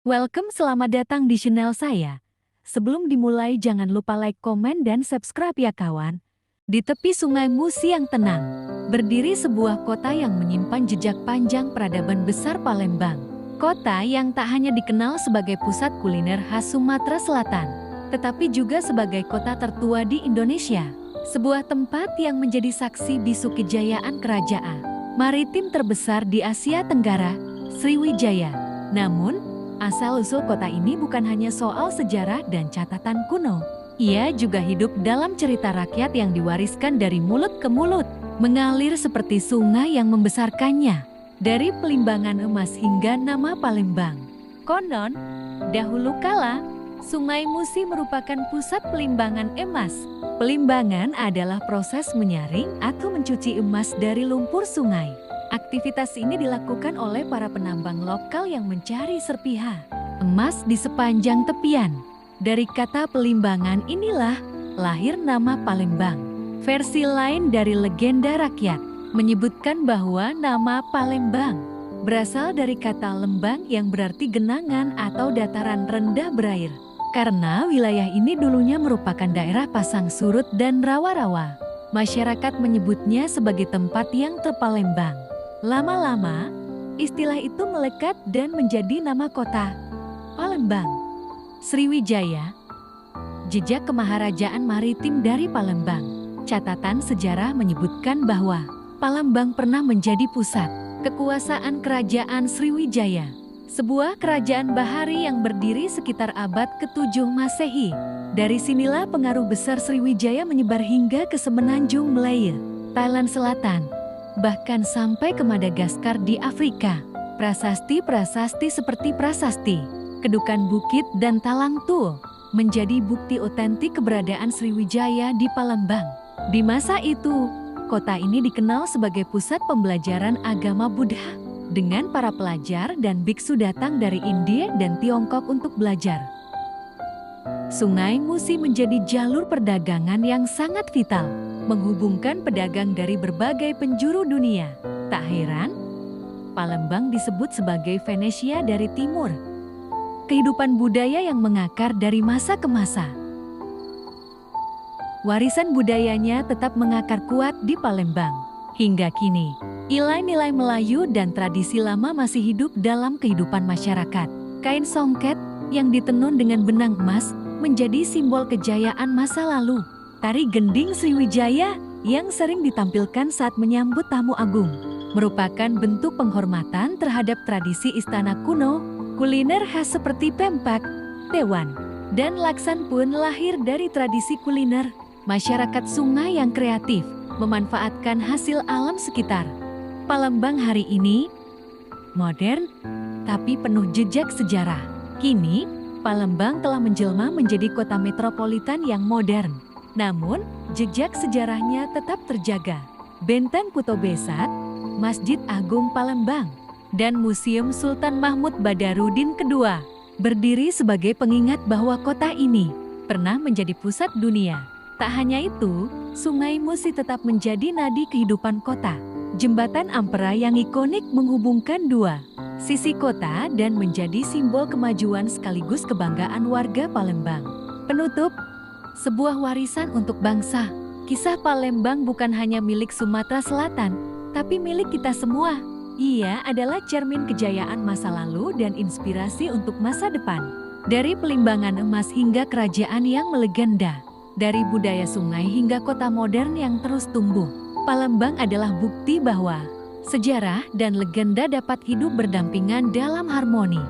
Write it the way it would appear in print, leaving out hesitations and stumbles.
Welcome, selamat datang di channel saya. Sebelum dimulai jangan lupa like, komen, dan subscribe ya kawan. Di tepi Sungai Musi yang tenang, berdiri sebuah kota yang menyimpan jejak panjang peradaban besar Palembang. Kota yang tak hanya dikenal sebagai pusat kuliner khas Sumatera Selatan, tetapi juga sebagai kota tertua di Indonesia. Sebuah tempat yang menjadi saksi bisu kejayaan kerajaan maritim terbesar di Asia Tenggara, Sriwijaya. Namun, asal-usul kota ini bukan hanya soal sejarah dan catatan kuno. Ia juga hidup dalam cerita rakyat yang diwariskan dari mulut ke mulut, mengalir seperti sungai yang membesarkannya. Dari Pelimbangan Emas hingga nama Palembang. Konon, dahulu kala, Sungai Musi merupakan pusat pelimbangan emas. Pelimbangan adalah proses menyaring atau mencuci emas dari lumpur sungai. Aktivitas ini dilakukan oleh para penambang lokal yang mencari serpihan emas di sepanjang tepian. Dari kata pelimbangan inilah lahir nama Palembang. Versi lain dari legenda rakyat menyebutkan bahwa nama Palembang berasal dari kata lembang yang berarti genangan atau dataran rendah berair. Karena wilayah ini dulunya merupakan daerah pasang surut dan rawa-rawa, masyarakat menyebutnya sebagai tempat yang terpalembang. Lama-lama, istilah itu melekat dan menjadi nama kota Palembang. Sriwijaya, jejak kemaharajaan maritim dari Palembang. Catatan sejarah menyebutkan bahwa Palembang pernah menjadi pusat kekuasaan kerajaan Sriwijaya, sebuah kerajaan bahari yang berdiri sekitar abad ke-7 Masehi. Dari sinilah pengaruh besar Sriwijaya menyebar hingga ke semenanjung Malaya, Thailand Selatan, bahkan sampai ke Madagaskar di Afrika. Prasasti-prasasti seperti prasasti Kedukan Bukit dan Talang Tul menjadi bukti otentik keberadaan Sriwijaya di Palembang. Di masa itu, kota ini dikenal sebagai pusat pembelajaran agama Buddha, dengan para pelajar dan biksu datang dari India dan Tiongkok untuk belajar. Sungai Musi menjadi jalur perdagangan yang sangat vital, menghubungkan pedagang dari berbagai penjuru dunia. Tak heran, Palembang disebut sebagai Venesia dari timur. Kehidupan budaya yang mengakar dari masa ke masa. Warisan budayanya tetap mengakar kuat di Palembang. Hingga kini, nilai-nilai Melayu dan tradisi lama masih hidup dalam kehidupan masyarakat. Kain songket yang ditenun dengan benang emas menjadi simbol kejayaan masa lalu. Tari gending Sriwijaya yang sering ditampilkan saat menyambut tamu agung merupakan bentuk penghormatan terhadap tradisi istana kuno. Kuliner khas seperti pempek, tewan, dan laksan pun lahir dari tradisi kuliner masyarakat sungai yang kreatif memanfaatkan hasil alam sekitar. Palembang hari ini modern tapi penuh jejak sejarah. Kini, Palembang telah menjelma menjadi kota metropolitan yang modern. Namun, jejak sejarahnya tetap terjaga. Benteng Kuto Besat, Masjid Agung Palembang, dan Museum Sultan Mahmud Badarudin II berdiri sebagai pengingat bahwa kota ini pernah menjadi pusat dunia. Tak hanya itu, Sungai Musi tetap menjadi nadi kehidupan kota. Jembatan Ampera yang ikonik menghubungkan dua sisi kota dan menjadi simbol kemajuan sekaligus kebanggaan warga Palembang. Penutup, sebuah warisan untuk bangsa. Kisah Palembang bukan hanya milik Sumatera Selatan, tapi milik kita semua. Ia adalah cermin kejayaan masa lalu dan inspirasi untuk masa depan. Dari Pelimbangan Emas hingga kerajaan yang melegenda, dari budaya sungai hingga kota modern yang terus tumbuh, Palembang adalah bukti bahwa sejarah dan legenda dapat hidup berdampingan dalam harmoni.